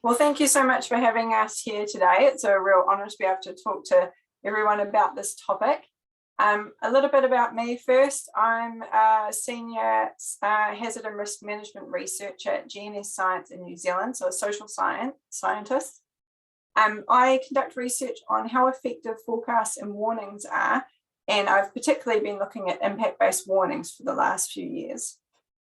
Well, thank you so much for having us here today. It's a real honour to be able to talk to everyone about this topic. A little bit about me first. I'm a senior hazard and risk management researcher at GNS Science in New Zealand, so a social scientist. I conduct research on how effective forecasts and warnings are, and I've particularly been looking at impact-based warnings for the last few years.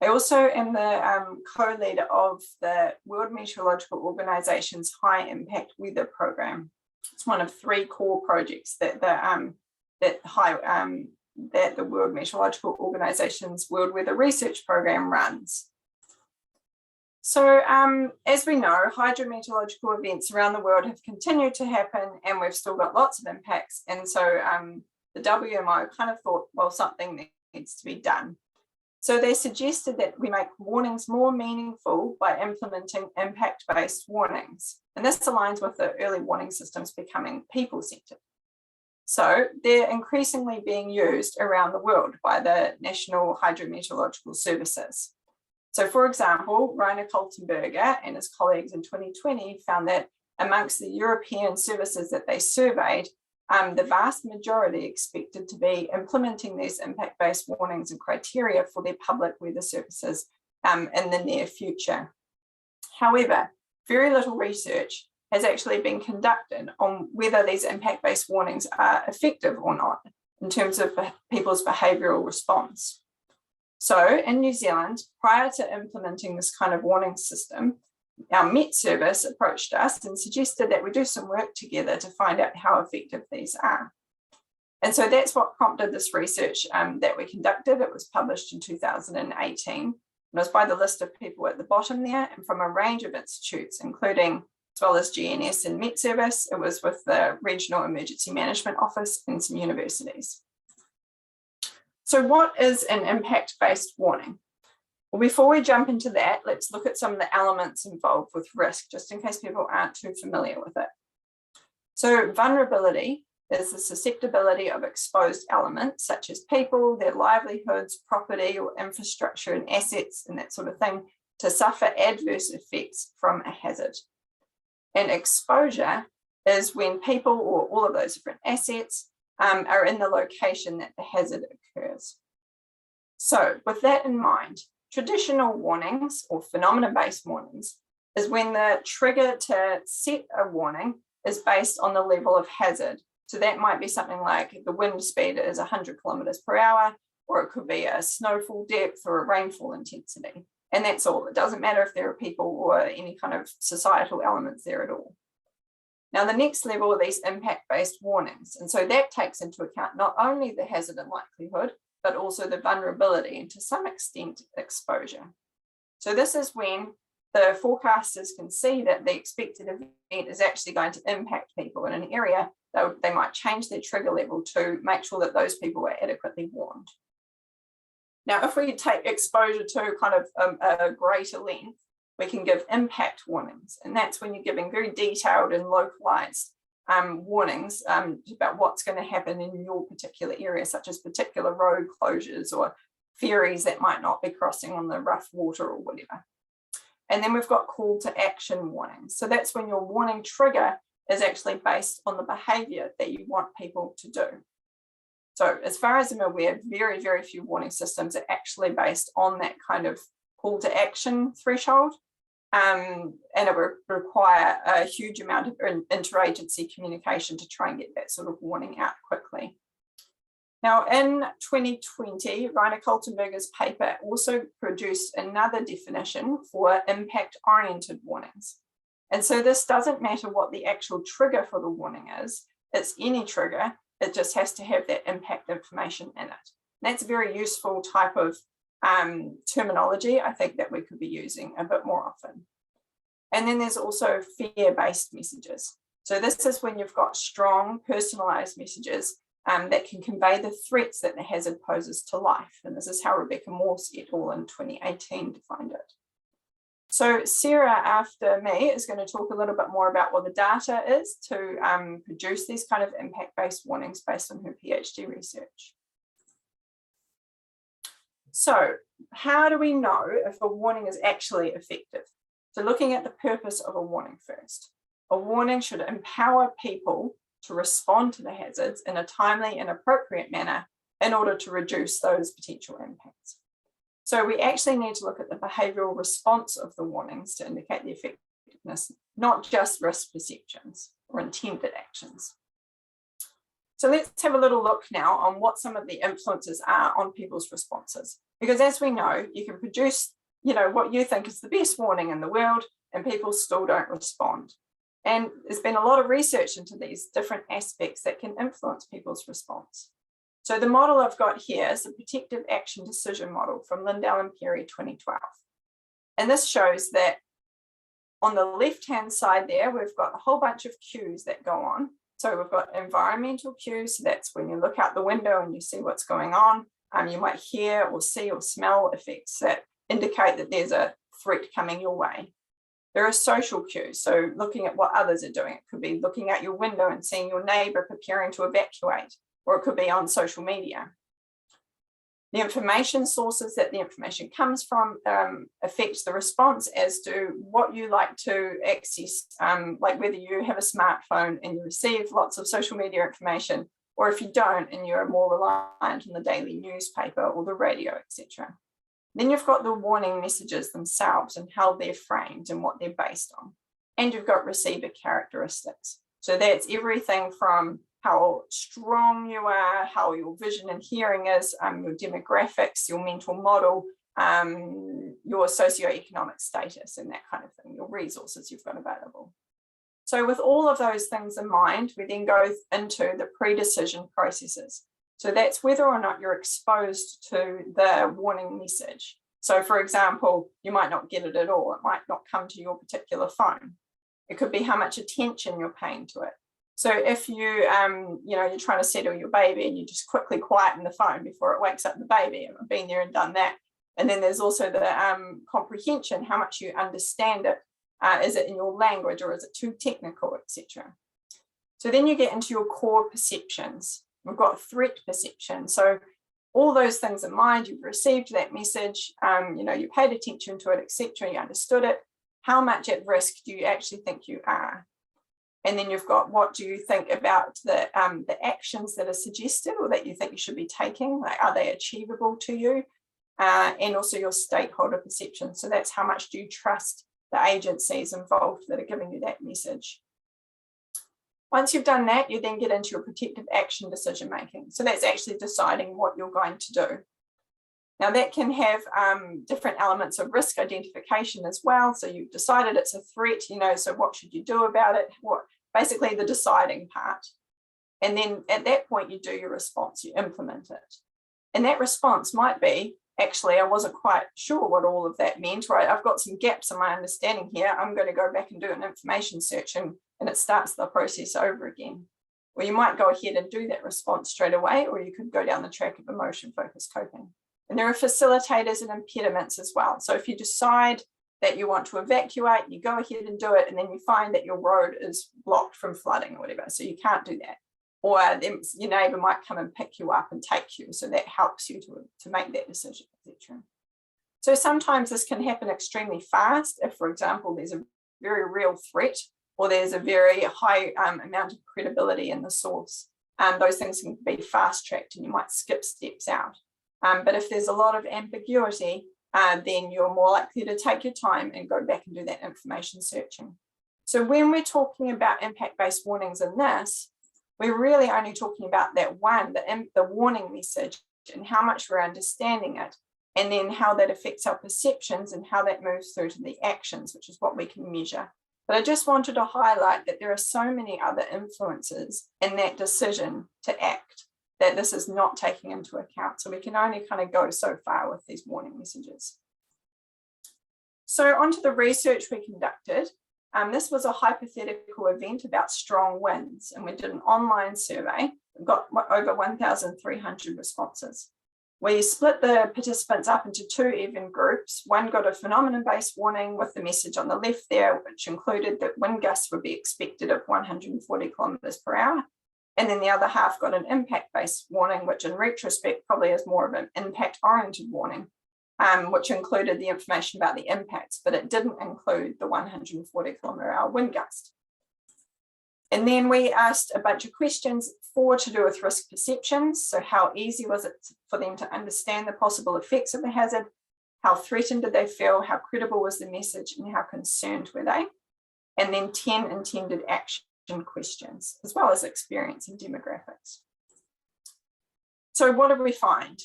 I also am the co-leader of the World Meteorological Organization's High Impact Weather Program. It's one of 3 core projects that the World Meteorological Organization's World Weather Research Program runs. So as we know, hydrometeorological events around the world have continued to happen, and we've still got lots of impacts. And so the WMO kind of thought, well, something needs to be done. So they suggested that we make warnings more meaningful by implementing impact-based warnings. And this aligns with the early warning systems becoming people-centered. So they're increasingly being used around the world by the National Hydrometeorological Services. So for example, Rainer Kaltenberger and his colleagues in 2020 found that amongst the European services that they surveyed, the vast majority expected to be implementing these impact-based warnings and criteria for their public weather services in the near future. However, very little research has actually been conducted on whether these impact-based warnings are effective or not in terms of people's behavioural response. So in New Zealand, prior to implementing this kind of warning system, our Met service approached us and suggested that we do some work together to find out how effective these are. And so that's what prompted this research that we conducted. It was published in 2018. It was by the list of people at the bottom there, and from a range of institutes, including, as well as GNS and Met service. It was with the Regional Emergency Management Office and some universities. So what is an impact-based warning? Well, before we jump into that, let's look at some of the elements involved with risk, just in case people aren't too familiar with it. So vulnerability is the susceptibility of exposed elements, such as people, their livelihoods, property or infrastructure and assets and that sort of thing, to suffer adverse effects from a hazard. And exposure is when people or all of those different assets are in the location that the hazard occurs. So with that in mind, traditional warnings or phenomena-based warnings is when the trigger to set a warning is based on the level of hazard. So that might be something like the wind speed is 100 kilometers per hour, or it could be a snowfall depth or a rainfall intensity. And that's all. It doesn't matter if there are people or any kind of societal elements there at all. Now, the next level are these impact-based warnings. And so that takes into account not only the hazard and likelihood, but also the vulnerability and to some extent exposure. So this is when the forecasters can see that the expected event is actually going to impact people in an area. They might change their trigger level to make sure that those people are adequately warned. Now, if we take exposure to kind of a greater length, we can give impact warnings. And that's when you're giving very detailed and localized warnings about what's going to happen in your particular area, such as particular road closures or ferries that might not be crossing on the rough water or whatever. And then we've got call to action warnings. So that's when your warning trigger is actually based on the behavior that you want people to do. So as far as I'm aware, very, very few warning systems are actually based on that kind of call to action threshold. And it would require a huge amount of interagency communication to try and get that sort of warning out quickly. Now, in 2020, Rainer Kaltenberger's paper also produced another definition for impact-oriented warnings. And so this doesn't matter what the actual trigger for the warning is, it's any trigger, it just has to have that impact information in it. And that's a very useful type of terminology, I think, that we could be using a bit more often. And then there's also fear-based messages. So this is when you've got strong personalized messages that can convey the threats that the hazard poses to life. And this is how Rebecca Morse et al. In 2018 defined it. So Sara, after me, is going to talk a little bit more about what the data is to produce these kind of impact-based warnings based on her PhD research. So how do we know if a warning is actually effective? So looking at the purpose of a warning first. A warning should empower people to respond to the hazards in a timely and appropriate manner in order to reduce those potential impacts. So we actually need to look at the behavioural response of the warnings to indicate the effectiveness, not just risk perceptions or intended actions. So let's have a little look now on what some of the influences are on people's responses. Because as we know, you can produce, what you think is the best warning in the world, and people still don't respond. And there's been a lot of research into these different aspects that can influence people's response. So the model I've got here is the Protective Action Decision Model from Lindell and Perry 2012. And this shows that on the left-hand side there, we've got a whole bunch of cues that go on. So we've got environmental cues. So that's when you look out the window and you see what's going on. You might hear or see or smell effects that indicate that there's a threat coming your way. There are social cues. So looking at what others are doing. It could be looking out your window and seeing your neighbour preparing to evacuate, or it could be on social media. The information sources that the information comes from affect the response as to what you like to access, like whether you have a smartphone and you receive lots of social media information, or if you don't and you're more reliant on the daily newspaper or the radio, etc. Then you've got the warning messages themselves and how they're framed and what they're based on. And you've got receiver characteristics. So that's everything from how strong you are, how your vision and hearing is, your demographics, your mental model, your socioeconomic status and that kind of thing, your resources you've got available. So with all of those things in mind, we then go into the pre-decision processes. So that's whether or not you're exposed to the warning message. So for example, you might not get it at all. It might not come to your particular phone. It could be how much attention you're paying to it. So if you're trying to settle your baby and you just quickly quieten the phone before it wakes up the baby, I've been there and done that. And then there's also the comprehension, how much you understand it. Is it in your language or is it too technical, etc. So then you get into your core perceptions. We've got threat perception. So all those things in mind, you've received that message, you paid attention to it, etc. You understood it. How much at risk do you actually think you are? And then you've got what do you think about the actions that are suggested or that you think you should be taking? Like, are they achievable to you? And also your stakeholder perception. So that's how much do you trust the agencies involved that are giving you that message. Once you've done that, you then get into your protective action decision making. So that's actually deciding what you're going to do. Now that can have different elements of risk identification as well. So you've decided it's a threat, so what should you do about it? Basically the deciding part. And then at that point you do your response, you implement it. And that response might be, actually, I wasn't quite sure what all of that meant, right? I've got some gaps in my understanding here. I'm going to go back and do an information search and it starts the process over again. Or you might go ahead and do that response straight away, or you could go down the track of emotion-focused coping. And there are facilitators and impediments as well. So if you decide that you want to evacuate, you go ahead and do it, and then you find that your road is blocked from flooding or whatever, so you can't do that. Or your neighbour might come and pick you up and take you, so that helps you to make that decision, etc. So sometimes this can happen extremely fast if, for example, there's a very real threat or there's a very high amount of credibility in the source. Those things can be fast-tracked and you might skip steps out. But if there's a lot of ambiguity, then you're more likely to take your time and go back and do that information searching. So when we're talking about impact-based warnings in this, we're really only talking about that one, the warning message and how much we're understanding it, and then how that affects our perceptions and how that moves through to the actions, which is what we can measure. But I just wanted to highlight that there are so many other influences in that decision to act that this is not taking into account. So we can only kind of go so far with these warning messages. So onto the research we conducted. This was a hypothetical event about strong winds, and we did an online survey. We got over 1,300 responses. We split the participants up into two even groups. One got a phenomenon-based warning with the message on the left there, which included that wind gusts would be expected of 140 kilometres per hour. And then the other half got an impact-based warning, which in retrospect probably is more of an impact-oriented warning. which included the information about the impacts, but it didn't include the 140-kilometre-hour wind gust. And then we asked a bunch of questions, 4 to do with risk perceptions. So how easy was it for them to understand the possible effects of the hazard? How threatened did they feel? How credible was the message? And how concerned were they? And then 10 intended action questions, as well as experience and demographics. So what did we find?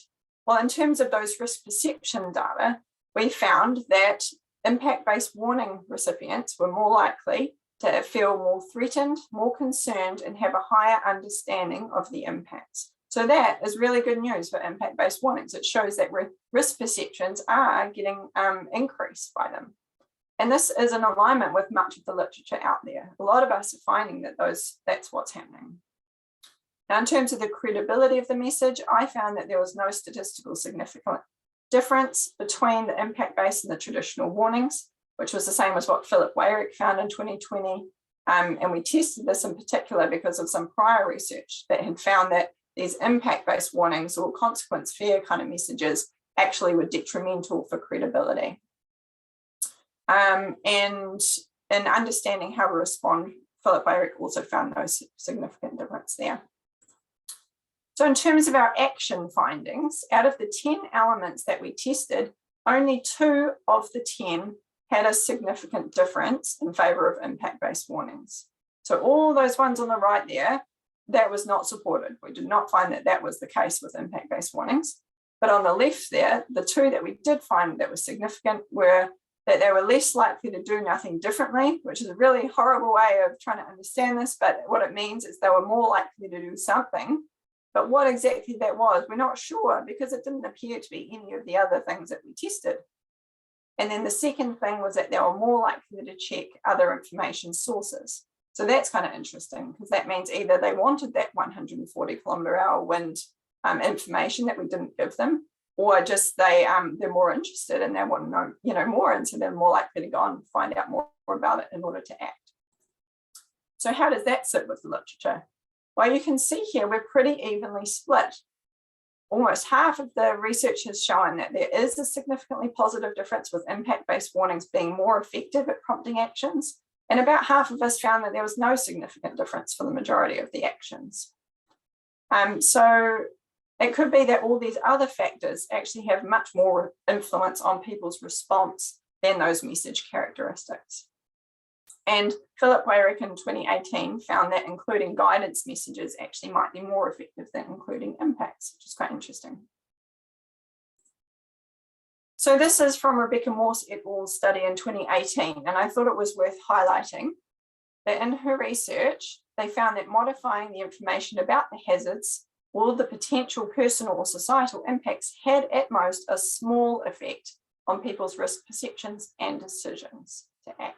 Well, in terms of those risk perception data, we found that impact-based warning recipients were more likely to feel more threatened, more concerned, and have a higher understanding of the impacts. So that is really good news for impact-based warnings. It shows that risk perceptions are getting increased by them. And this is in alignment with much of the literature out there. A lot of us are finding that that's what's happening. Now, in terms of the credibility of the message, I found that there was no statistical significant difference between the impact-based and the traditional warnings, which was the same as what Philip Weyrich found in 2020. And we tested this in particular because of some prior research that had found that these impact-based warnings or consequence fear kind of messages actually were detrimental for credibility. And in understanding how to respond, Philip Weyrich also found no significant difference there. So in terms of our action findings, out of the 10 elements that we tested, only 2 of the 10 had a significant difference in favour of impact-based warnings. So all those ones on the right there, that was not supported. We did not find that that was the case with impact-based warnings. But on the left there, the 2 that we did find that were significant were that they were less likely to do nothing differently, which is a really horrible way of trying to understand this, but what it means is they were more likely to do something. But what exactly that was, we're not sure because it didn't appear to be any of the other things that we tested. And then the second thing was that they were more likely to check other information sources. So that's kind of interesting because that means either they wanted that 140-kilometre-hour wind information that we didn't give them, or just they're more interested and they want to know, more, and so they're more likely to go and find out more about it in order to act. So how does that sit with the literature? Well, you can see here we're pretty evenly split. Almost half of the research has shown that there is a significantly positive difference with impact-based warnings being more effective at prompting actions, and about half of us found that there was no significant difference for the majority of the actions. So it could be that all these other factors actually have much more influence on people's response than those message characteristics. And Philip Weyrich in 2018 found that including guidance messages actually might be more effective than including impacts, which is quite interesting. So this is from Rebecca Morse et al.'s study in 2018, and I thought it was worth highlighting that in her research, they found that modifying the information about the hazards or the potential personal or societal impacts had at most a small effect on people's risk perceptions and decisions to act.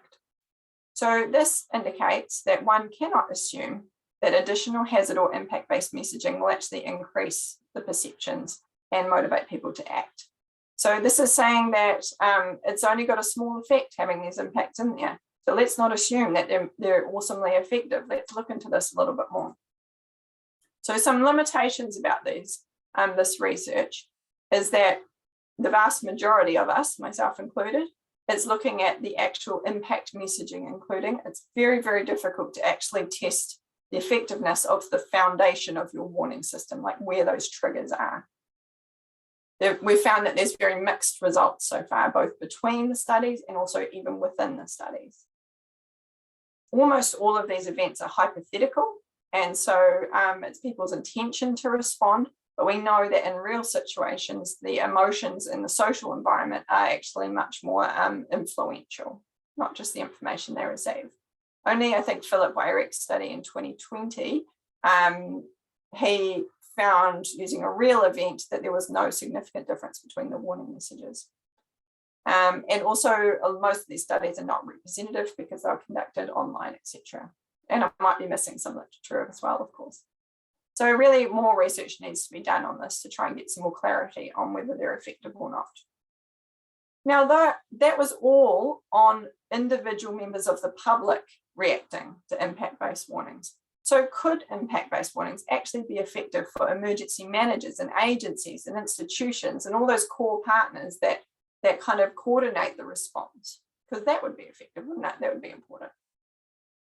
So this indicates that one cannot assume that additional hazard or impact-based messaging will actually increase the perceptions and motivate people to act. So this is saying that it's only got a small effect having these impacts in there. So let's not assume that they're awesomely effective. Let's look into this a little bit more. So some limitations about this research is that the vast majority of us, myself included, is looking at the actual impact messaging, including it's very, very difficult to actually test the effectiveness of the foundation of your warning system, like where those triggers are. We found that there's very mixed results so far, both between the studies and also even within the studies. Almost all of these events are hypothetical, and so it's people's intention to respond, but we know that in real situations, the emotions in the social environment are actually much more influential, not just the information they receive. Only, I think, Philip Weyrich's study in 2020, he found using a real event that there was no significant difference between the warning messages. And also, most of these studies are not representative because they're conducted online, etc. And I might be missing some literature as well, of course. So really more research needs to be done on this to try and get some more clarity on whether they're effective or not. Now, that was all on individual members of the public reacting to impact-based warnings. So could impact-based warnings actually be effective for emergency managers and agencies and institutions and all those core partners that kind of coordinate the response? Because that would be effective, wouldn't it? That would be important.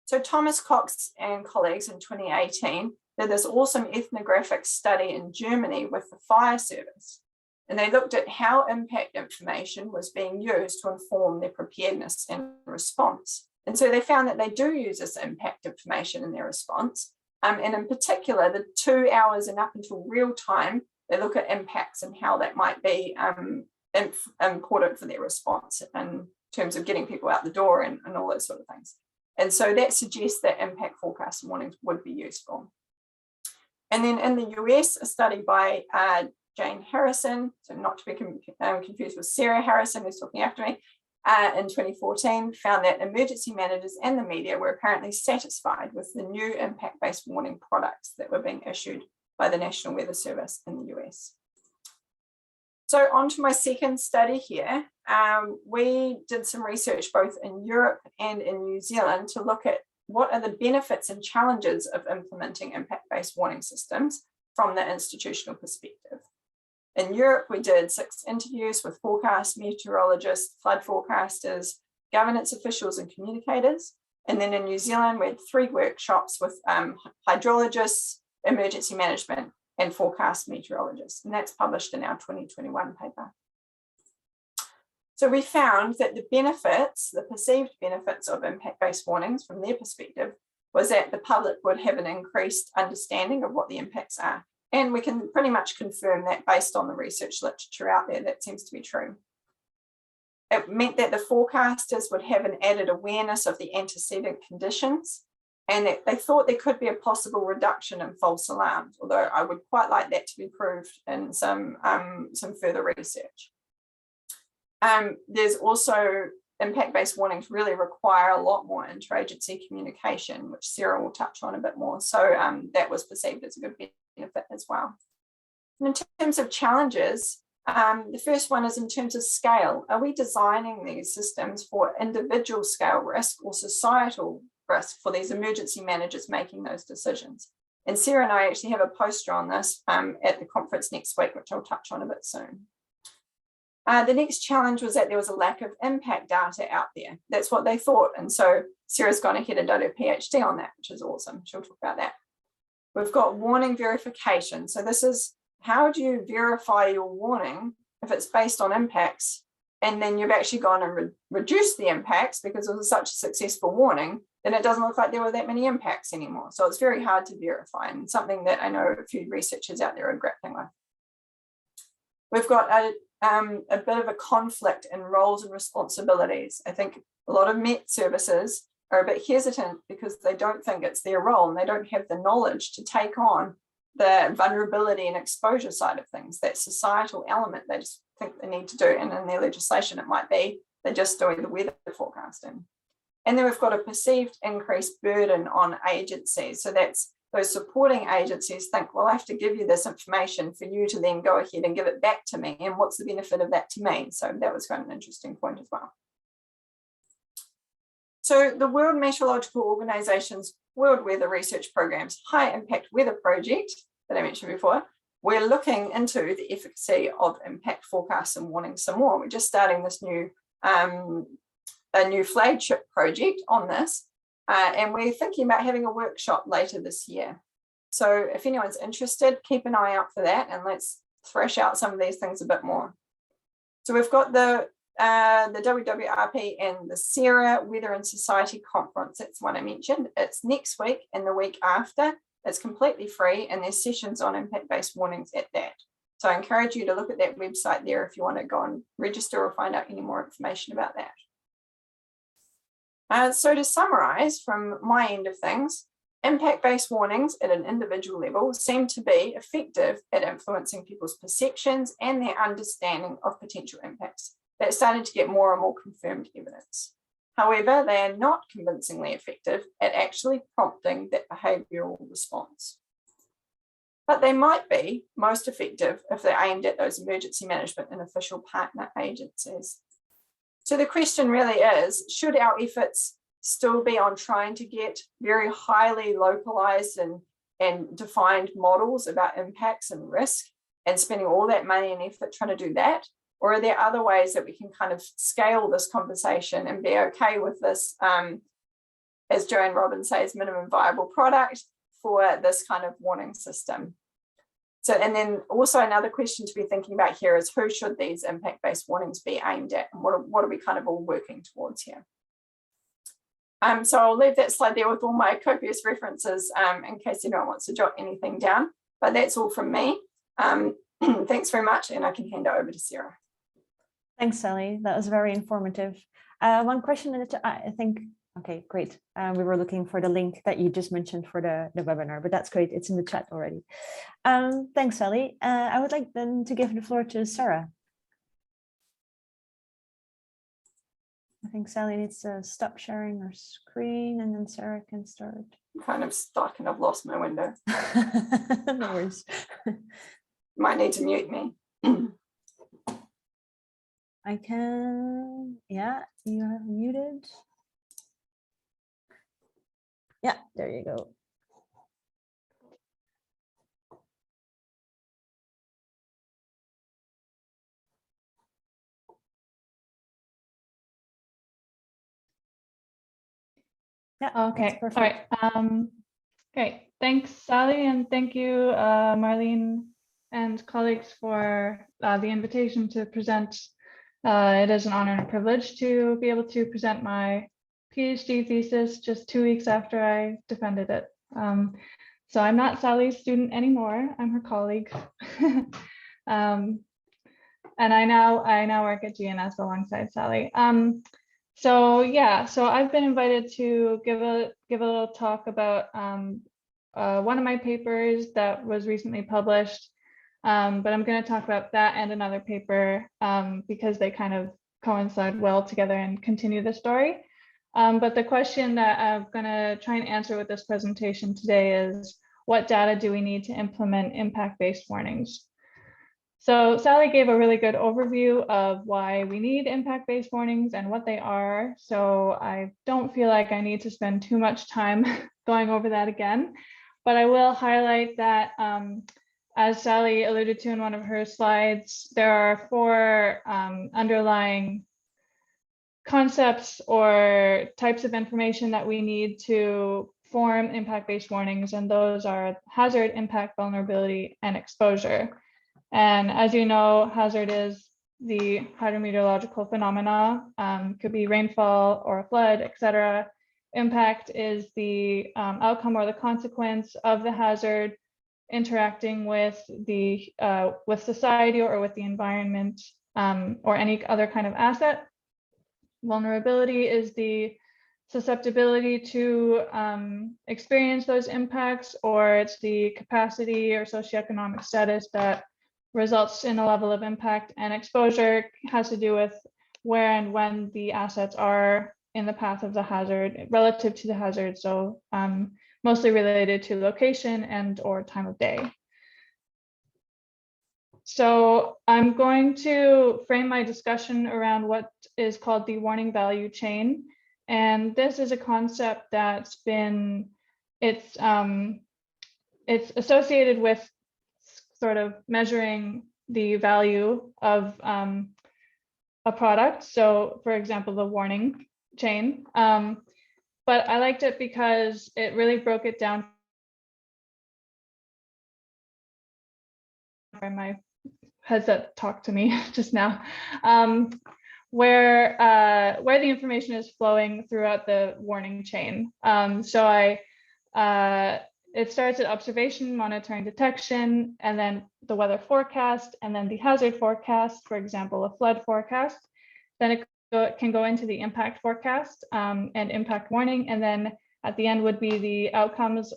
So Thomas Cox and colleagues in 2018 did this awesome ethnographic study in Germany with the fire service. And they looked at how impact information was being used to inform their preparedness and response. And so they found that they do use this impact information in their response. And in particular, the 2 hours and up until real time, they look at impacts and how that might be important for their response in terms of getting people out the door and all those sort of things. And so that suggests that impact forecasts and warnings would be useful. And then in the US, a study by Jane Harrison, so not to be confused with Sara Harrison, who's talking after me, in 2014, found that emergency managers and the media were apparently satisfied with the new impact-based warning products that were being issued by the National Weather Service in the US. So on to my second study here. We did some research both in Europe and in New Zealand to look at what are the benefits and challenges of implementing impact-based warning systems from the institutional perspective. In Europe, we did 6 interviews with forecast meteorologists, flood forecasters, governance officials and communicators. And then in New Zealand, we had 3 workshops with hydrologists, emergency management, and forecast meteorologists. And that's published in our 2021 paper. So we found that the benefits, the perceived benefits of impact-based warnings from their perspective was that the public would have an increased understanding of what the impacts are. And we can pretty much confirm that based on the research literature out there, that seems to be true. It meant that the forecasters would have an added awareness of the antecedent conditions, and that they thought there could be a possible reduction in false alarms, although I would quite like that to be proved in some further research. There's also impact-based warnings really require a lot more interagency communication, which Sara will touch on a bit more. So that was perceived as a good benefit as well. And in terms of challenges, the first one is in terms of scale. Are we designing these systems for individual scale risk or societal risk for these emergency managers making those decisions? And Sara and I actually have a poster on this at the conference next week, which I'll touch on a bit soon. The next challenge was that there was a lack of impact data out there. That's what they thought. And so Sara's gone ahead and done her PhD on that, which is awesome. She'll talk about that. We've got warning verification. So this is, how do you verify your warning if it's based on impacts and then you've actually gone and reduced the impacts because it was such a successful warning, then it doesn't look like there were that many impacts anymore. So it's very hard to verify, and something that I know a few researchers out there are grappling with. We've got a bit of a conflict in roles and responsibilities. I think a lot of Met services are a bit hesitant because they don't think it's their role and they don't have the knowledge to take on the vulnerability and exposure side of things, that societal element they just think they need to do. And in their legislation, it might be they're just doing the weather forecasting. And then we've got a perceived increased burden on agencies. So that's those supporting agencies think, well, I have to give you this information for you to then go ahead and give it back to me. And what's the benefit of that to me? So that was kind of an interesting point as well. So the World Meteorological Organization's World Weather Research Program's High Impact Weather Project that I mentioned before, we're looking into the efficacy of impact forecasts and warnings some more. We're just starting this new, a new flagship project on this. And we're thinking about having a workshop later this year. So if anyone's interested, keep an eye out for that and let's thresh out some of these things a bit more. So we've got the WWRP and the Sara Weather and Society Conference. That's one I mentioned. It's next week and the week after. It's completely free and there's sessions on impact-based warnings at that. So I encourage you to look at that website there if you want to go and register or find out any more information about that. So to summarize from my end of things, impact-based warnings at an individual level seem to be effective at influencing people's perceptions and their understanding of potential impacts. They're starting to get more and more confirmed evidence. However, they are not convincingly effective at actually prompting that behavioural response. But they might be most effective if they're aimed at those emergency management and official partner agencies. So the question really is, should our efforts still be on trying to get very highly localized and defined models about impacts and risk and spending all that money and effort trying to do that? Or are there other ways that we can kind of scale this conversation and be okay with this, as Joanne Robbins says, minimum viable product for this kind of warning system? So, and then also another question to be thinking about here is, who should these impact-based warnings be aimed at, and what are we kind of all working towards here? So I'll leave that slide there with all my copious references in case anyone wants to jot anything down, but that's all from me. Thanks very much, and I can hand it over to Sarah. Thanks, Sally. That was very informative. One question in the chat, I think. Okay, great. We were looking for the link that you just mentioned for the webinar, but that's great. It's in the chat already. Thanks, Sally. I would like then to give the floor to Sara. I think Sally needs to stop sharing her screen and then Sara can start. I'm kind of stuck and I've lost my window. No worries. Might need to mute me. I can, yeah, you have muted. Yeah, there you go. Yeah, okay, all right. Great, thanks, Sally, and thank you, Marlene and colleagues for the invitation to present. It is an honor and a privilege to be able to present my PhD thesis just 2 weeks after I defended it. So I'm not Sally's student anymore, I'm her colleague. And I now work at GNS alongside Sally. So yeah, so I've been invited to give a little talk about one of my papers that was recently published, but I'm going to talk about that and another paper because they kind of coincide well together and continue the story. But the question that I'm going to try and answer with this presentation today is, what data do we need to implement impact-based warnings? So Sally gave a really good overview of why we need impact-based warnings and what they are. So I don't feel like I need to spend too much time going over that again, but I will highlight that as Sally alluded to in one of her slides, there are 4 underlying concepts or types of information that we need to form impact-based warnings, and those are hazard, impact, vulnerability, and exposure. And as you know, hazard is the hydrometeorological phenomena, could be rainfall or a flood, etc. Impact is the outcome or the consequence of the hazard interacting with the with society or with the environment or any other kind of asset. Vulnerability is the susceptibility to experience those impacts, or it's the capacity or socioeconomic status that results in a level of impact. And exposure has to do with where and when the assets are in the path of the hazard relative to the hazard. So mostly related to location and or time of day. So I'm going to frame my discussion around what is called the warning value chain. And this is a concept that's been, it's associated with sort of measuring the value of a product. So for example, the warning chain. But I liked it because it really broke it down. My headset talked to me just now, where the information is flowing throughout the warning chain. It starts at observation, monitoring, detection, and then the weather forecast, and then the hazard forecast, for example, a flood forecast. Then it can go into the impact forecast and impact warning, and then at the end would be the outcomes,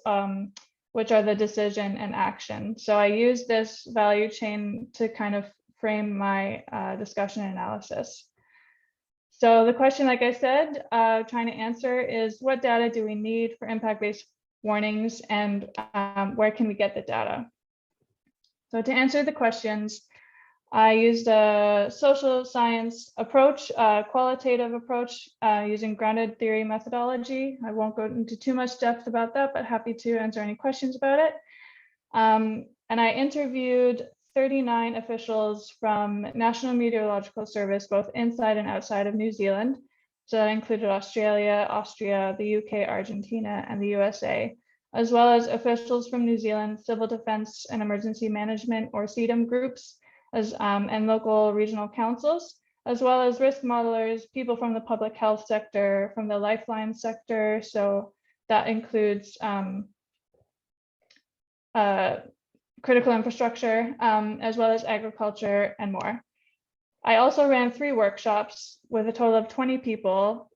which are the decision and action. So I use this value chain to kind of frame my discussion and analysis. So the question, like I said, trying to answer is, what data do we need for impact-based warnings, and where can we get the data? So to answer the questions, I used a social science approach, qualitative approach, using grounded theory methodology. I won't go into too much depth about that, but happy to answer any questions about it. And I interviewed 39 officials from National Meteorological Service, both inside and outside of New Zealand. So that included Australia, Austria, the UK, Argentina, and the USA, as well as officials from New Zealand, Civil Defence and Emergency Management, or CEDM groups, and local regional councils, as well as risk modelers, people from the public health sector, from the lifeline sector. So that includes critical infrastructure, as well as agriculture and more. I also ran 3 workshops with a total of 20 people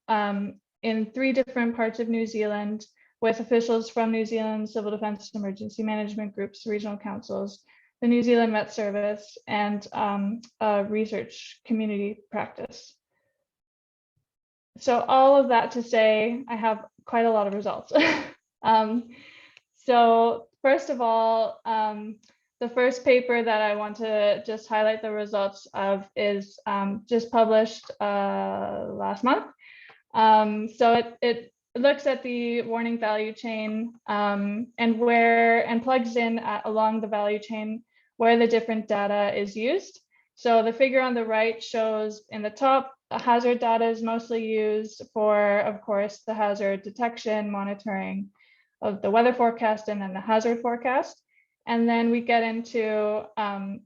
in 3 different parts of New Zealand, with officials from New Zealand Civil Defence Emergency Management groups, regional councils, the New Zealand Met Service, and research community practice. So all of that to say, I have quite a lot of results. So first of all, the first paper that I want to just highlight the results of is just published last month. So it looks at the warning value chain and plugs in along the value chain where the different data is used. So the figure on the right shows in the top, the hazard data is mostly used for, of course, the hazard detection, monitoring of the weather forecast, and then the hazard forecast. And then we get into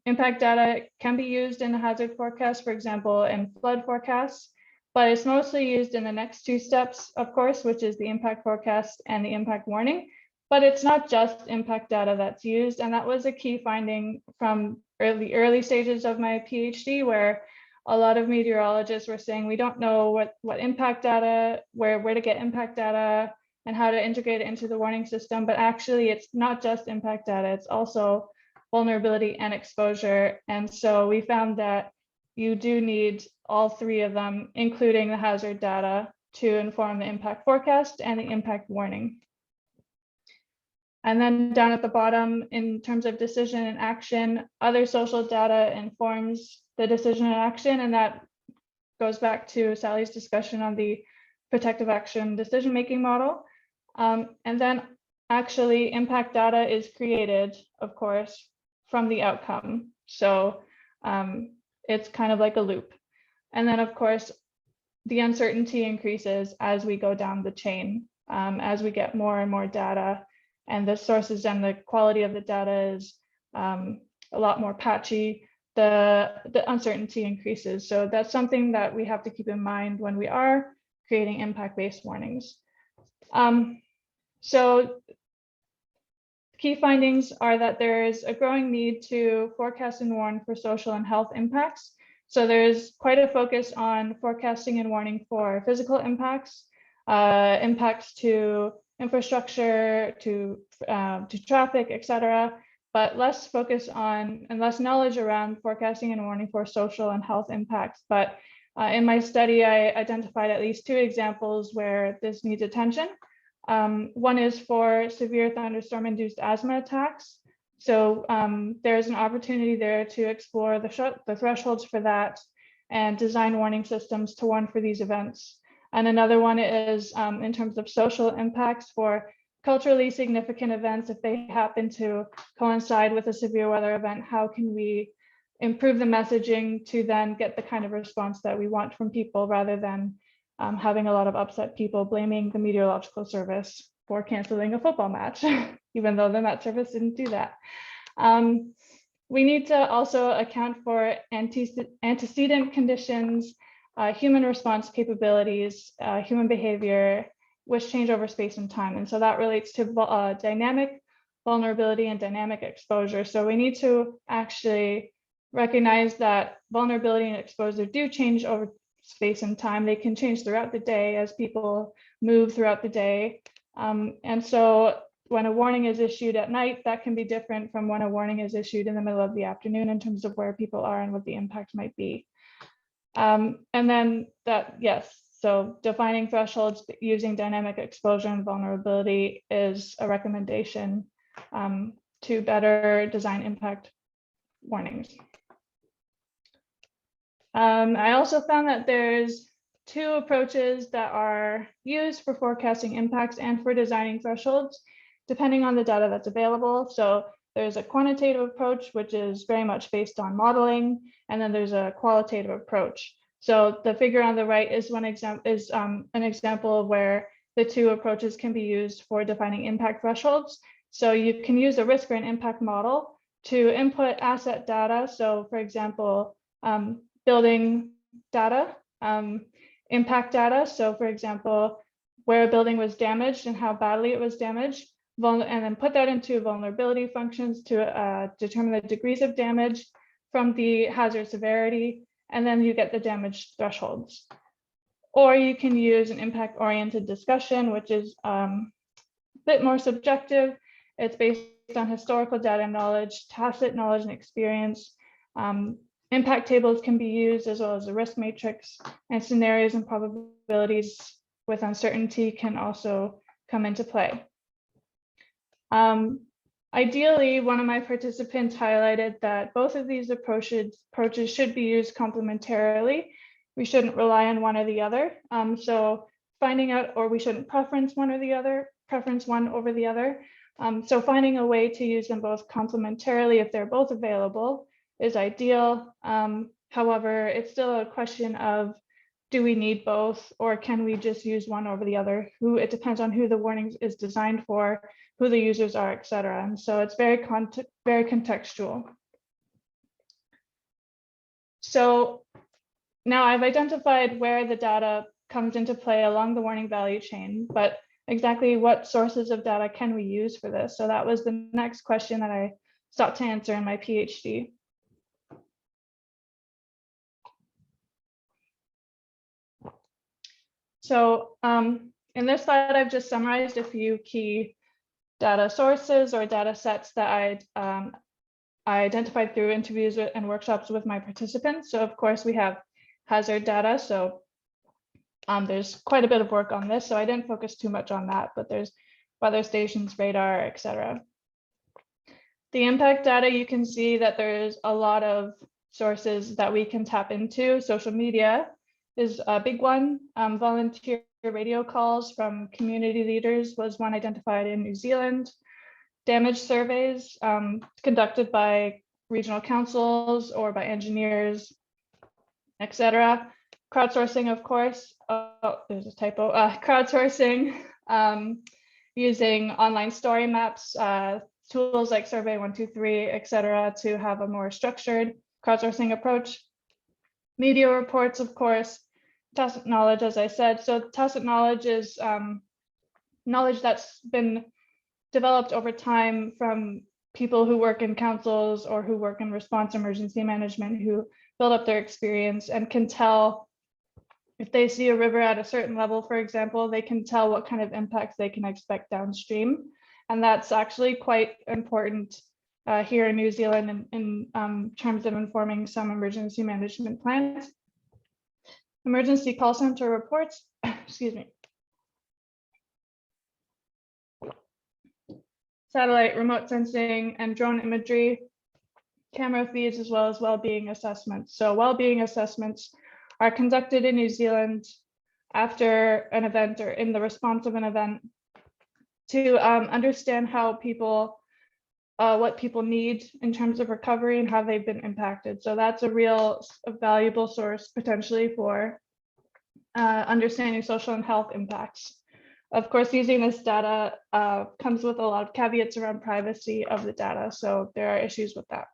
impact data can be used in the hazard forecast, for example, in flood forecasts, but it's mostly used in the next 2 steps, of course, which is the impact forecast and the impact warning. But it's not just impact data that's used. And that was a key finding from early stages of my PhD, where a lot of meteorologists were saying, we don't know what impact data, where to get impact data, and how to integrate it into the warning system. But actually, it's not just impact data, it's also vulnerability and exposure. And so we found that you do need all 3 of them, including the hazard data, to inform the impact forecast and the impact warning. And then down at the bottom, in terms of decision and action, other social data informs the decision and action. And that goes back to Sally's discussion on the protective action decision-making model. And then actually impact data is created, of course, from the outcome. So it's kind of like a loop. And then, of course, the uncertainty increases as we go down the chain, as we get more and more data, and the sources and the quality of the data is a lot more patchy, the uncertainty increases. So that's something that we have to keep in mind when we are creating impact-based warnings. So key findings are that there is a growing need to forecast and warn for social and health impacts. So there's quite a focus on forecasting and warning for physical impacts, impacts to infrastructure, to traffic, etc., but less focus on and less knowledge around forecasting and warning for social and health impacts. But in my study, I identified at least 2 examples where this needs attention. One is for severe thunderstorm-induced asthma attacks. So there's an opportunity there to explore the thresholds for that and design warning systems to warn for these events. And another one is in terms of social impacts for culturally significant events. If they happen to coincide with a severe weather event, how can we improve the messaging to then get the kind of response that we want from people, rather than having a lot of upset people blaming the meteorological service for canceling a football match, even though the Met Service didn't do that. We need to also account for antecedent conditions, human response capabilities, human behavior, which change over space and time. And so that relates to dynamic vulnerability and dynamic exposure. So we need to actually recognize that vulnerability and exposure do change over space and time. They can change throughout the day as people move throughout the day. And so when a warning is issued at night, that can be different from when a warning is issued in the middle of the afternoon in terms of where people are and what the impact might be. And then that, yes, so defining thresholds using dynamic exposure and vulnerability is a recommendation to better design impact warnings. I also found that there's two approaches that are used for forecasting impacts and for designing thresholds, depending on the data that's available. So there's a quantitative approach, which is very much based on modeling, and then there's a qualitative approach. So the figure on the right is an example of where the two approaches can be used for defining impact thresholds. So you can use a risk or an impact model to input asset data. So for example, building data, impact data. So for example, where a building was damaged and how badly it was damaged, and then put that into vulnerability functions to determine the degrees of damage from the hazard severity, and then you get the damage thresholds. Or you can use an impact-oriented discussion, which is a bit more subjective. It's based on historical data knowledge, tacit knowledge and experience. Impact tables can be used, as well as a risk matrix, and scenarios and probabilities with uncertainty can also come into play. Ideally, one of my participants highlighted that both of these approaches should be used complementarily. We shouldn't rely on one or the other. So finding out, or we shouldn't preference one over the other. So finding a way to use them both complementarily if they're both available is ideal. However, it's still a question of, do we need both, or can we just use one over the other? It depends on who the warning is designed for, who the users are, et cetera. And so it's very contextual. So now I've identified where the data comes into play along the warning value chain, but exactly what sources of data can we use for this? So that was the next question that I sought to answer in my PhD. So in this slide, I've just summarized a few key data sources or data sets that I identified through interviews and workshops with my participants. So of course we have hazard data. So there's quite a bit of work on this, so I didn't focus too much on that, but there's weather stations, radar, etc. The impact data, you can see that there's a lot of sources that we can tap into. Social media is a big one. Volunteer radio calls from community leaders was one identified in New Zealand. Damage surveys conducted by regional councils or by engineers, etc. Crowdsourcing, of course. Oh, there's a typo. Crowdsourcing using online story maps, tools like Survey123, etc., to have a more structured crowdsourcing approach. Media reports, of course. Tacit knowledge, as I said. So tacit knowledge is knowledge that's been developed over time from people who work in councils or who work in response emergency management, who build up their experience and can tell if they see a river at a certain level, for example, they can tell what kind of impacts they can expect downstream. And that's actually quite important here in New Zealand in terms of informing some emergency management plans. Emergency call center reports, excuse me. Satellite remote sensing and drone imagery, camera feeds, as well as well-being assessments. So well-being assessments are conducted in New Zealand after an event or in the response of an event to understand how people, what people need in terms of recovery and how they've been impacted. So that's a valuable source potentially for understanding social and health impacts. Of course, using this data comes with a lot of caveats around privacy of the data. So there are issues with that.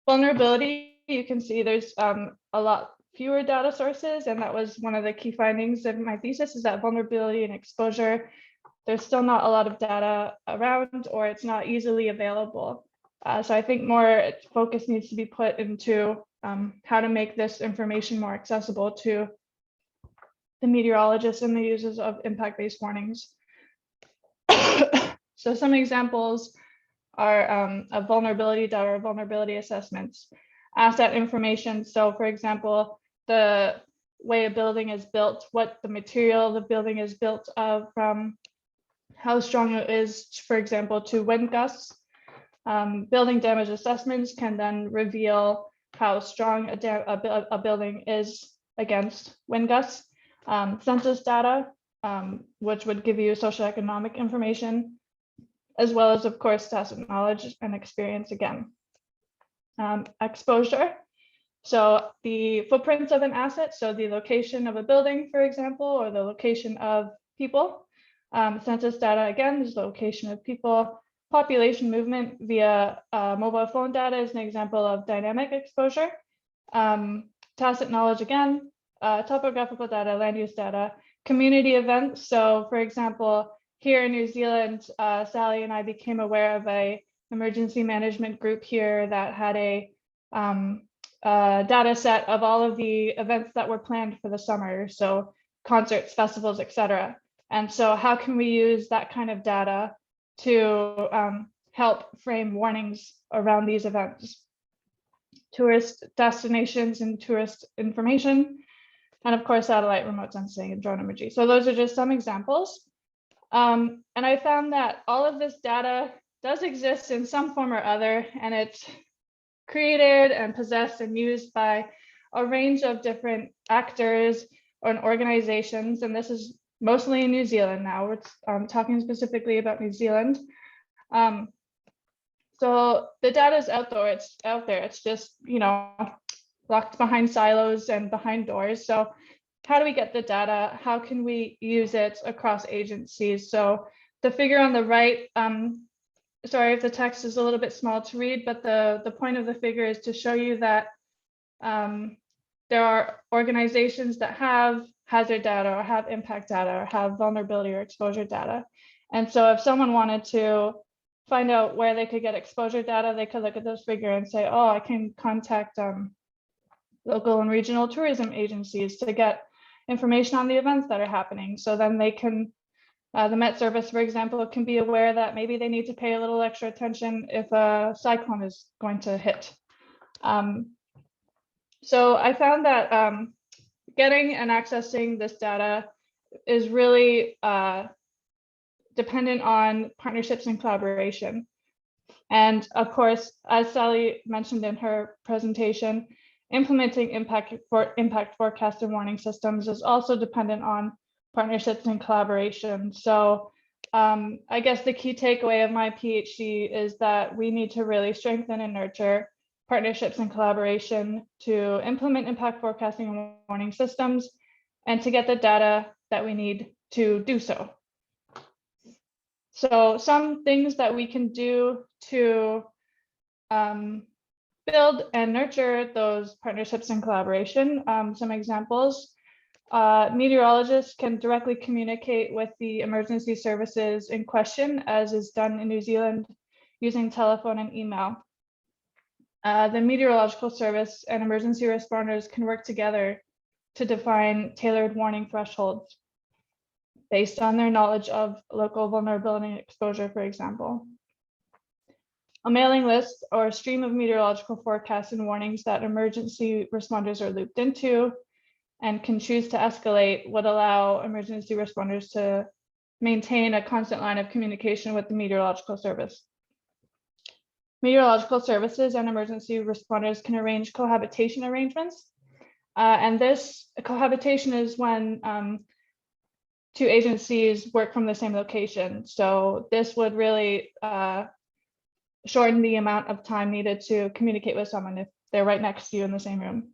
Vulnerability, you can see there's a lot fewer data sources, and that was one of the key findings of my thesis, is that vulnerability and exposure, there's still not a lot of data around, or it's not easily available. So I think more focus needs to be put into how to make this information more accessible to the meteorologists and the users of impact-based warnings. So some examples are of vulnerability data or vulnerability assessments. Asset information, so for example, the way a building is built, what the material the building is built of, from how strong it is, for example, to wind gusts. Building damage assessments can then reveal how strong a building is against wind gusts. Census data, which would give you socioeconomic information, as well as, of course, tacit knowledge and experience again. Exposure, so the footprints of an asset, so the location of a building, for example, or the location of people. Census data, again, is the location of people. Population movement via mobile phone data is an example of dynamic exposure. Tacit knowledge, again, topographical data, land use data. Community events, so for example, here in New Zealand, Sally and I became aware of an emergency management group here that had a data set of all of the events that were planned for the summer, so concerts, festivals, etc. And so how can we use that kind of data to help frame warnings around these events? Tourist destinations and tourist information, and of course, satellite remote sensing and drone imagery. So those are just some examples. And I found that all of this data does exist in some form or other, and it's created and possessed and used by a range of different actors or organizations. And this is mostly in New Zealand now. We're talking specifically about New Zealand. So the data is out there. It's just, you know, locked behind silos and behind doors. So how do we get the data? How can we use it across agencies? So the figure on the right, sorry if the text is a little bit small to read, but the point of the figure is to show you that there are organizations that have hazard data or have impact data or have vulnerability or exposure data. And so if someone wanted to find out where they could get exposure data, they could look at this figure and say, oh, I can contact local and regional tourism agencies to get information on the events that are happening. So then they can, the Met Service, for example, can be aware that maybe they need to pay a little extra attention if a cyclone is going to hit. So I found that getting and accessing this data is really dependent on partnerships and collaboration. And of course, as Sally mentioned in her presentation, implementing impact forecast and warning systems is also dependent on partnerships and collaboration. So I guess the key takeaway of my PhD is that we need to really strengthen and nurture partnerships and collaboration to implement impact forecasting and warning systems and to get the data that we need to do so. So some things that we can do to build and nurture those partnerships and collaboration. Some examples, meteorologists can directly communicate with the emergency services in question, as is done in New Zealand using telephone and email. The meteorological service and emergency responders can work together to define tailored warning thresholds based on their knowledge of local vulnerability and exposure, for example. A mailing list or stream of meteorological forecasts and warnings that emergency responders are looped into and can choose to escalate would allow emergency responders to maintain a constant line of communication with the meteorological service. Meteorological services and emergency responders can arrange cohabitation arrangements. And this cohabitation is when two agencies work from the same location. So this would really shorten the amount of time needed to communicate with someone if they're right next to you in the same room.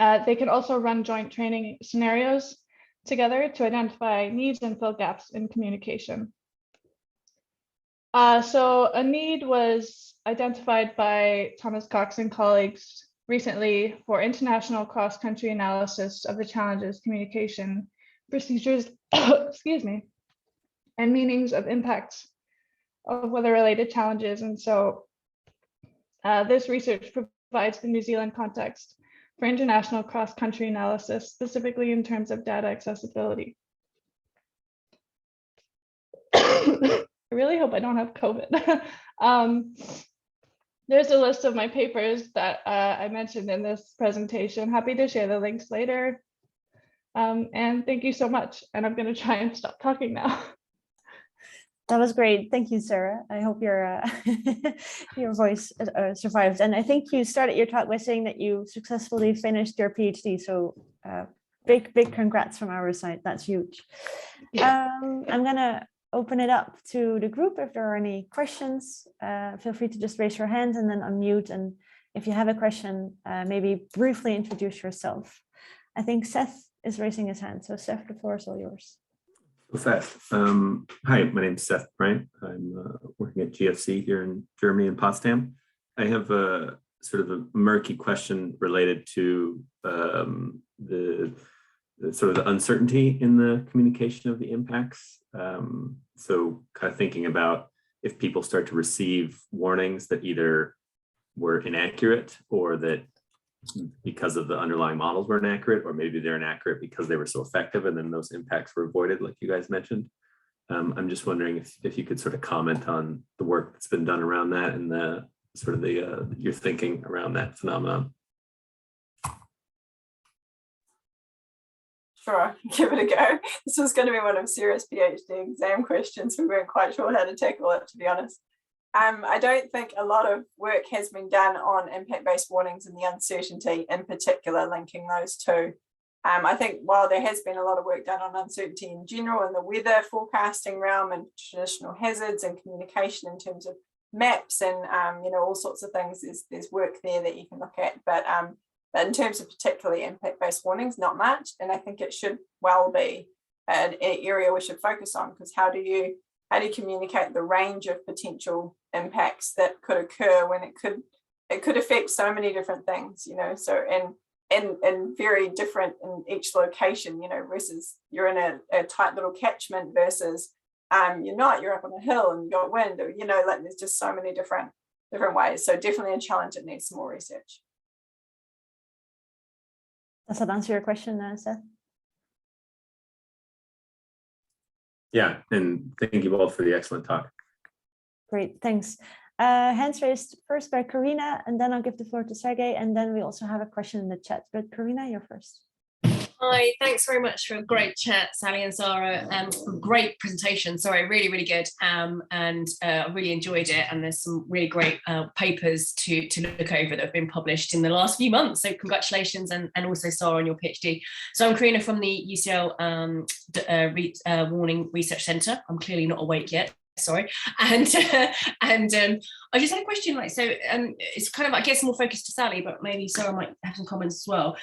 They can also run joint training scenarios together to identify needs and fill gaps in communication. So a need was identified by Thomas Cox and colleagues recently for international cross-country analysis of the challenges, communication, procedures, excuse me, and meanings of impacts of weather-related challenges. And so this research provides the New Zealand context for international cross-country analysis, specifically in terms of data accessibility. I really hope I don't have COVID. There's a list of my papers that I mentioned in this presentation. Happy to share the links later. And thank you so much. And I'm going to try and stop talking now. That was great. Thank you, Sarah. I hope your your voice survived. And I think you started your talk by saying that you successfully finished your PhD. So big congrats from our side. That's huge. Yeah. I'm gonna open it up to the group. If there are any questions, feel free to just raise your hand and then unmute. And if you have a question, maybe briefly introduce yourself. I think Seth is raising his hand. So Seth, the floor is all yours. Seth. Hi, my name is Seth Bryant. I'm working at GFC here in Germany in Potsdam. I have a sort of a murky question related to the sort of the uncertainty in the communication of the impacts. So kind of thinking about if people start to receive warnings that either were inaccurate or that because of the underlying models were inaccurate, or maybe they're inaccurate because they were so effective and then those impacts were avoided, like you guys mentioned. I'm just wondering if you could sort of comment on the work that's been done around that and the sort of the your thinking around that phenomenon. Sure, give it a go. This was going to be one of Sarah's PhD exam questions. We weren't quite sure how to tackle it, to be honest. I don't think a lot of work has been done on impact-based warnings and the uncertainty in particular, linking those two. I think while there has been a lot of work done on uncertainty in general in the weather forecasting realm and traditional hazards and communication in terms of maps and all sorts of things, there's work there that you can look at. But in terms of particularly impact-based warnings, not much. And I think it should well be an area we should focus on, because how do you communicate the range of potential impacts that could occur when it could affect so many different things, so and very different in each location, versus you're in a tight little catchment versus you're up on a hill and you've got wind, or like there's just so many different ways. So definitely a challenge that needs some more research. Does that answer your question, Seth? Yeah, and thank you both for the excellent talk. Great, thanks. Hands raised first by Karina, and then I'll give the floor to Sergey, and then we also have a question in the chat. But Karina, you're first. Hi, thanks very much for a great chat, Sally and Sara. Great presentation. Sorry, really, really good. And I really enjoyed it. And there's some really great papers to look over that have been published in the last few months. So congratulations, and also Sara on your PhD. So I'm Karina from the UCL Warning Research Centre. I'm clearly not awake yet. Sorry, and I just had a question. It's kind of, I guess, more focused to Sally, but maybe Sarah might have some comments as well.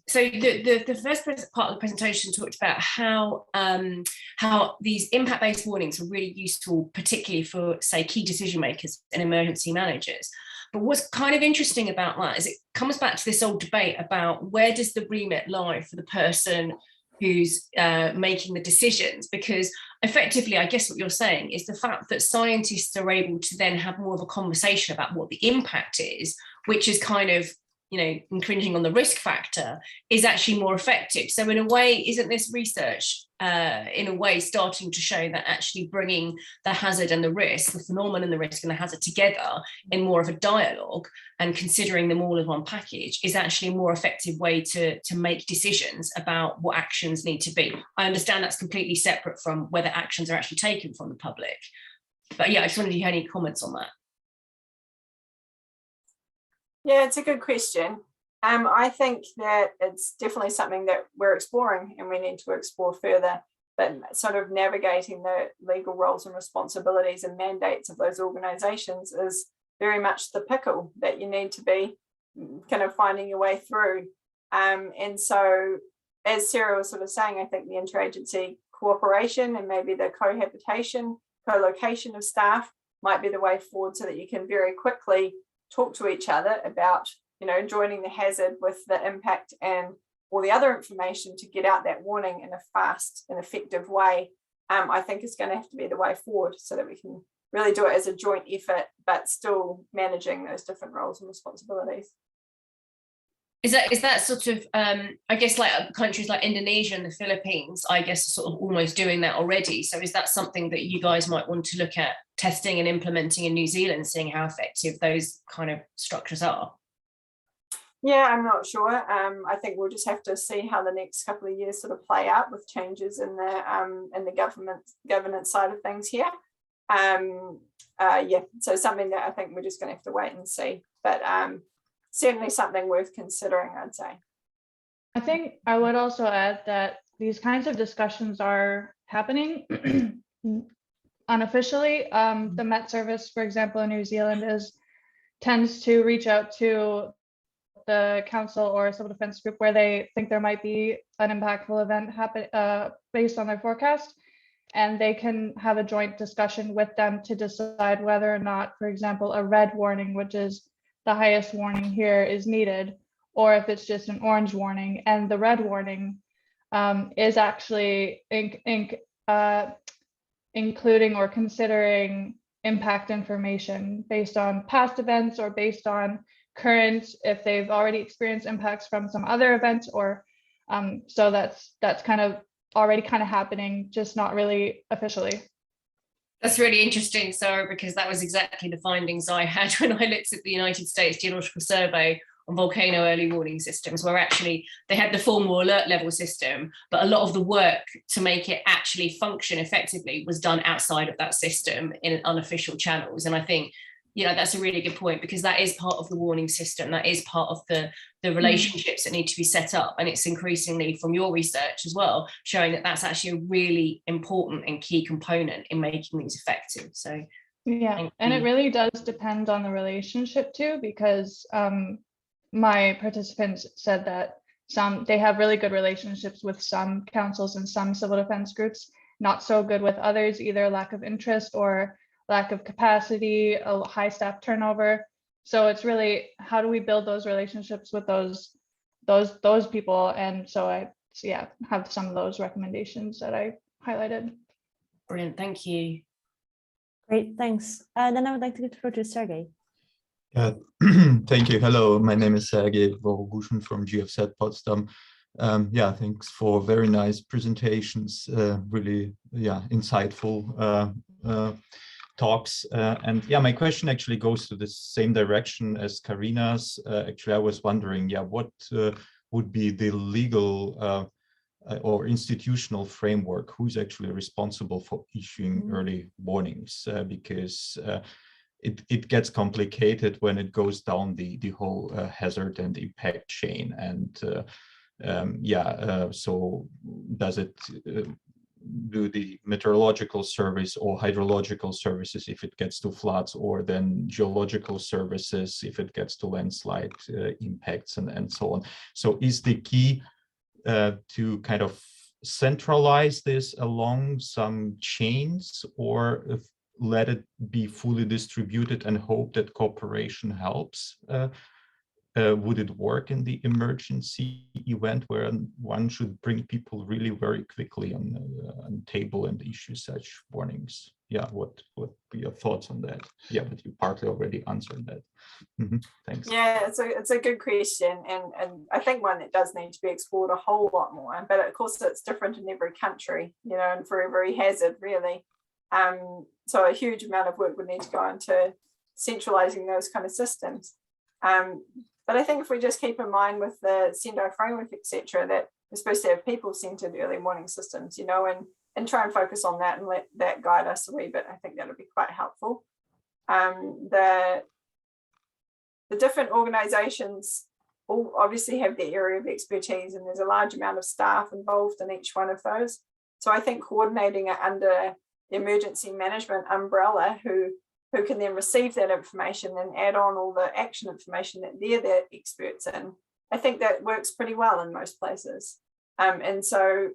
So the first part of the presentation talked about how these impact-based warnings are really useful, particularly for, say, key decision makers and emergency managers. But what's kind of interesting about that is it comes back to this old debate about where does the remit lie for the person who's making the decisions, because effectively, I guess what you're saying is the fact that scientists are able to then have more of a conversation about what the impact is, which is kind of, infringing on the risk factor, is actually more effective. So in a way, isn't this research in a way starting to show that actually bringing the hazard and the risk, the phenomenon and the risk and the hazard together in more of a dialogue and considering them all as one package is actually a more effective way to make decisions about what actions need to be? I understand that's completely separate from whether actions are actually taken from the public. But yeah, I just wondered if you had any comments on that. Yeah, it's a good question. I think that it's definitely something that we're exploring and we need to explore further, but sort of navigating the legal roles and responsibilities and mandates of those organisations is very much the pickle that you need to be kind of finding your way through. And so, as Sara was sort of saying, I think the interagency cooperation and maybe the cohabitation, co-location of staff might be the way forward, so that you can very quickly talk to each other about, joining the hazard with the impact and all the other information to get out that warning in a fast and effective way. I think is going to have to be the way forward, so that we can really do it as a joint effort, but still managing those different roles and responsibilities. Is that sort of, I guess, like countries like Indonesia and the Philippines, I guess, sort of almost doing that already. So is that something that you guys might want to look at testing and implementing in New Zealand, seeing how effective those kind of structures are? Yeah, I'm not sure. I think we'll just have to see how the next couple of years sort of play out with changes in the governance side of things here. Yeah, so something that I think we're just going to have to wait and see, but certainly something worth considering, I'd say. I think I would also add that these kinds of discussions are happening unofficially. The Met Service, for example, in New Zealand tends to reach out to the council or civil defense group where they think there might be an impactful event happen based on their forecast, and they can have a joint discussion with them to decide whether or not, for example, a red warning, which is the highest warning here, is needed, or if it's just an orange warning. And the red warning is actually including or considering impact information based on past events or based on current, if they've already experienced impacts from some other event, or so that's kind of already kind of happening, just not really officially. That's really interesting, Sarah, because that was exactly the findings I had when I looked at the United States Geological Survey on volcano early warning systems, where actually they had the formal alert level system, but a lot of the work to make it actually function effectively was done outside of that system in unofficial channels. And I think, that's a really good point, because that is part of the warning system. That is part of the relationships that need to be set up. And it's increasingly, from your research as well, showing that that's actually a really important and key component in making these effective. So yeah, and it really does depend on the relationship too, because my participants said that they have really good relationships with some councils and some civil defense groups, not so good with others, either lack of interest or lack of capacity, a high staff turnover. So it's really, how do we build those relationships with those people? And so I have some of those recommendations that I highlighted. Brilliant, thank you. Great, thanks. Then I would like to give the floor to Sergey. Thank you. Hello, my name is Sergey Vorogushin from GFZ Potsdam. Thanks for very nice presentations, really, insightful talks. My question actually goes to the same direction as Karina's. Actually, I was wondering, what would be the legal or institutional framework? Who's actually responsible for issuing early warnings? Because it gets complicated when it goes down the whole hazard and impact chain. And so does it do the meteorological service or hydrological services if it gets to floods, or then geological services if it gets to landslide impacts and so on? So is the key to kind of centralize this along some chains, or let it be fully distributed and hope that cooperation helps? Would it work in the emergency event where one should bring people really very quickly on table and issue such warnings? What would be your thoughts on that? But you partly already answered that. Thanks. Yeah, it's a good question, and I think one that does need to be explored a whole lot more. But of course, it's different in every country, and for every hazard, really. So a huge amount of work would need to go into centralizing those kind of systems. But I think if we just keep in mind with the Sendai Framework, etc., that we're supposed to have people-centered early warning systems, and try and focus on that and let that guide us a wee bit, I think that would be quite helpful. The different organizations all obviously have their area of expertise, and there's a large amount of staff involved in each one of those. So I think coordinating it under the emergency management umbrella, who can then receive that information and add on all the action information that they're the experts in, I think that works pretty well in most places. And so,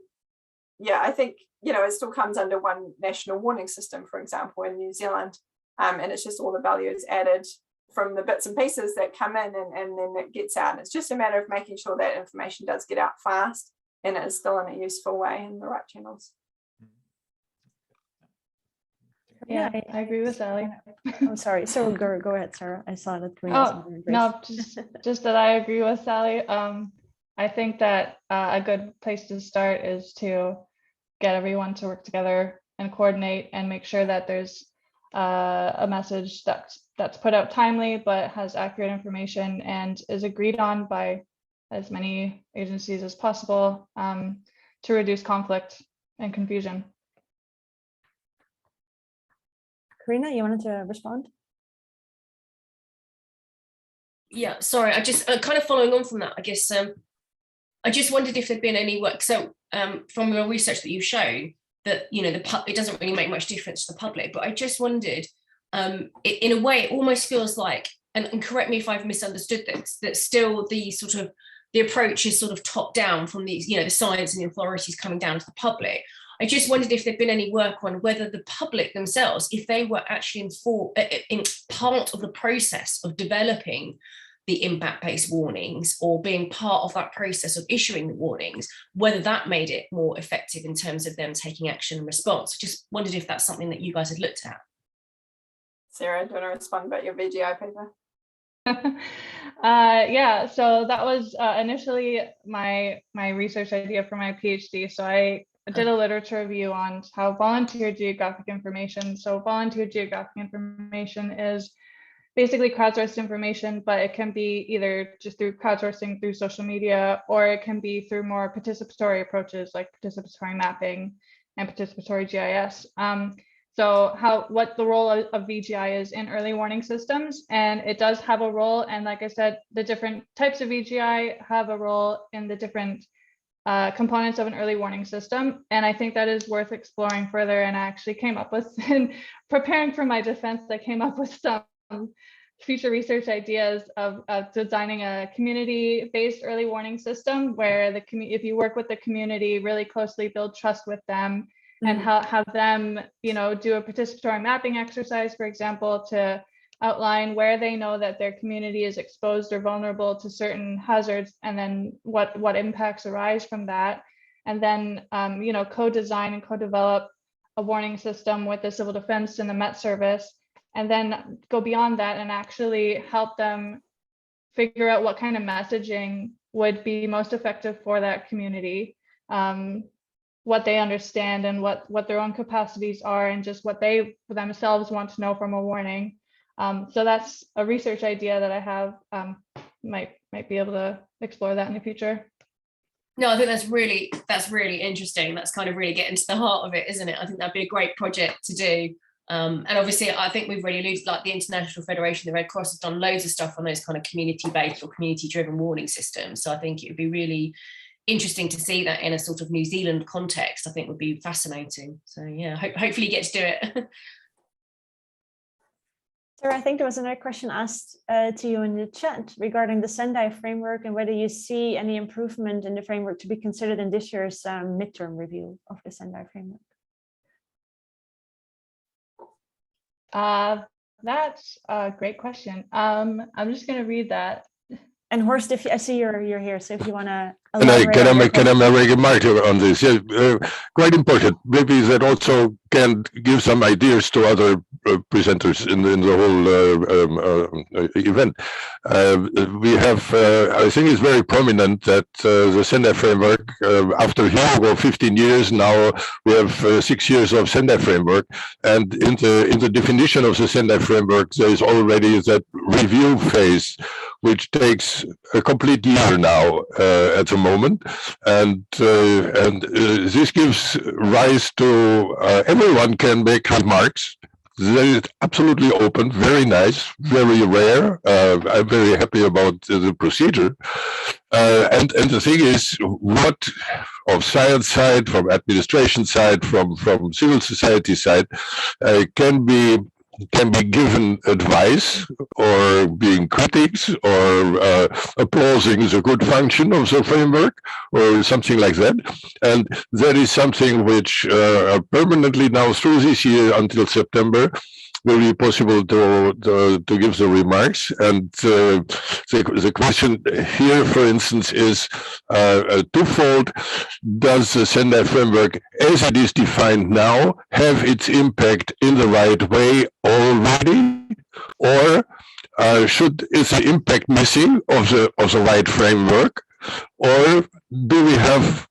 I think, it still comes under one national warning system, for example, in New Zealand. And it's just all the values added from the bits and pieces that come in, and then it gets out. And it's just a matter of making sure that information does get out fast and it is still in a useful way in the right channels. Yeah, I agree with Sally. I'm sorry. So go ahead, Sarah. I saw that. No, just that I agree with Sally. I think that a good place to start is to get everyone to work together and coordinate and make sure that there's a message that that's put out timely, but has accurate information and is agreed on by as many agencies as possible to reduce conflict and confusion. Karina, you wanted to respond? Yeah, sorry, I just kind of following on from that, I guess I just wondered if there'd been any work. So from your research that you've shown that, you know, it doesn't really make much difference to the public, but I just wondered, in a way, it almost feels like, and correct me if I've misunderstood this, that still the sort of, the approach is sort of top down from these, you know, the science and the authorities coming down to the public. I just wondered if there'd been any work on whether the public themselves, if they were actually in part of the process of developing the impact-based warnings or being part of that process of issuing the warnings, whether that made it more effective in terms of them taking action and response. Just wondered if that's something that you guys had looked at. Sarah, do you want to respond about your VGI paper? Yeah, so that was initially my research idea for my PhD. So I did a literature review on how volunteer geographic information. So volunteer geographic information is basically crowdsourced information, but it can be either just through crowdsourcing through social media, or it can be through more participatory approaches like participatory mapping and participatory GIS. So what the role of VGI is in early warning systems, and it does have a role. And like I said, the different types of VGI have a role in the different components of an early warning system. And I think that is worth exploring further. And I actually came up with, in preparing for my defense, I came up with some future research ideas of designing a community-based early warning system where if you work with the community, really closely build trust with them, and have them, you know, do a participatory mapping exercise, for example, to outline where they know that their community is exposed or vulnerable to certain hazards, and then what impacts arise from that, and then you know, co-design and co-develop a warning system with the civil defense and the Met Service, and then go beyond that and actually help them figure out what kind of messaging would be most effective for that community, what they understand and what their own capacities are, and just what they themselves want to know from a warning. So that's a research idea that I have. Might be able to explore that in the future. No, I think that's really interesting. That's kind of really getting to the heart of it, isn't it? I think that'd be a great project to do. And obviously, I think we've really alluded, like the International Federation, the Red Cross has done loads of stuff on those kind of community-based or community-driven warning systems. So I think it would be really interesting to see that in a sort of New Zealand context. I think would be fascinating. So yeah, hopefully you get to do it. Sarah, I think there was another question asked to you in the chat regarding the Sendai framework and whether you see any improvement in the framework to be considered in this year's midterm review of the Sendai framework. That's a great question. I'm just going to read that. And Horst, if I see you're here, so if you want to can I make a remark on this? Yeah, quite important. Maybe that also can give some ideas to other presenters in the whole event. We have, I think it's very prominent that the Sendai framework, after Hugo 15 years, now we have 6 years of Sendai framework. And in the definition of the Sendai framework, there is already that review phase, which takes a complete year now at the moment, and this gives rise to everyone can make remarks. They're absolutely open, very nice, very rare. I'm very happy about the procedure. And the thing is, what of science side, from administration side, from civil society side, can be given advice or being critics or applauding the good function of the framework or something like that. And that is something which permanently now through this year until September will be possible to give the remarks. And the question here, for instance, is twofold. Does the Sendai framework, as it is defined now, have its impact in the right way already, or is the impact missing of the right framework, or do we have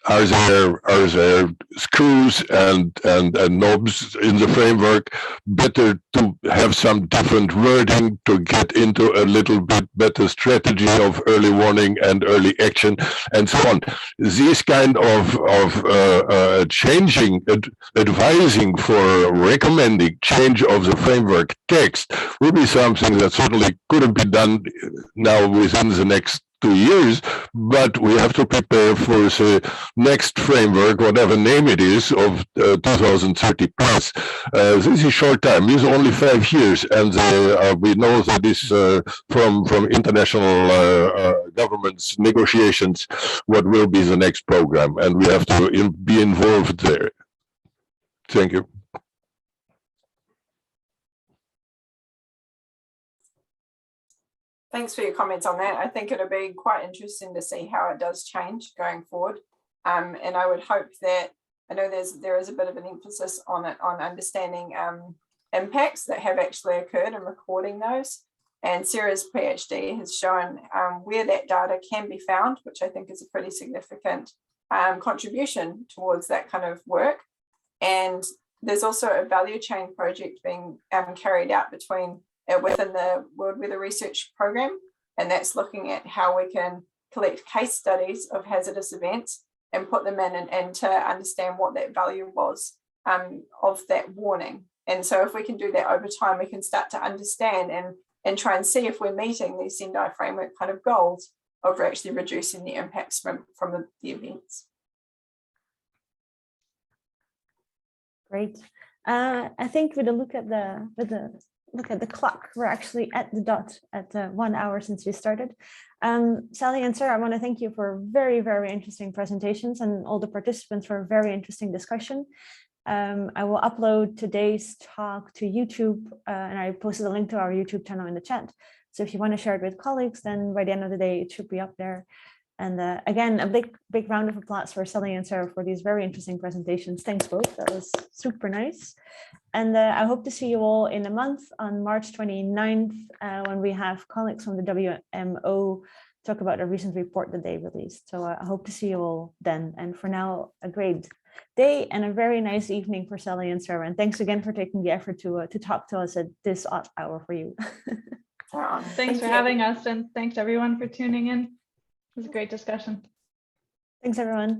Are there screws and knobs in the framework? Better to have some different wording to get into a little bit better strategy of early warning and early action and so on. These kind of changing, advising for recommending change of the framework text will be something that certainly couldn't be done now within the next 2 years, but we have to prepare for the next framework, whatever name it is, of 2030 plus. This is short time. This is only 5 years, and we know that this from international governments negotiations, what will be the next program, and we have to be involved there. Thank you. Thanks for your comments on that. I think it'll be quite interesting to see how it does change going forward. And I would hope that, I know there is a bit of an emphasis on it, on understanding impacts that have actually occurred and recording those. And Sara's PhD has shown where that data can be found, which I think is a pretty significant contribution towards that kind of work. And there's also a value chain project being carried out within the World Weather Research Program, and that's looking at how we can collect case studies of hazardous events and put them in and to understand what that value was of that warning. And so if we can do that over time, we can start to understand and try and see if we're meeting these Sendai Framework kind of goals of actually reducing the impacts from the events. Great. I think with a look at the clock, we're actually at the dot at 1 hour since we started. Sally and Sarah, I want to thank you for very, very interesting presentations, and all the participants for a very interesting discussion. I will upload today's talk to YouTube, and I posted a link to our YouTube channel in the chat. So if you want to share it with colleagues, then by the end of the day, it should be up there. And again, a big round of applause for Sally and Sarah for these very interesting presentations. Thanks both, that was super nice. And I hope to see you all in a month on March 29th, when we have colleagues from the WMO talk about a recent report that they released. So I hope to see you all then. And for now, a great day and a very nice evening for Sally and Sarah. And thanks again for taking the effort to talk to us at this odd hour for you. Thanks for having us, and thanks everyone for tuning in. It was a great discussion. Thanks, everyone.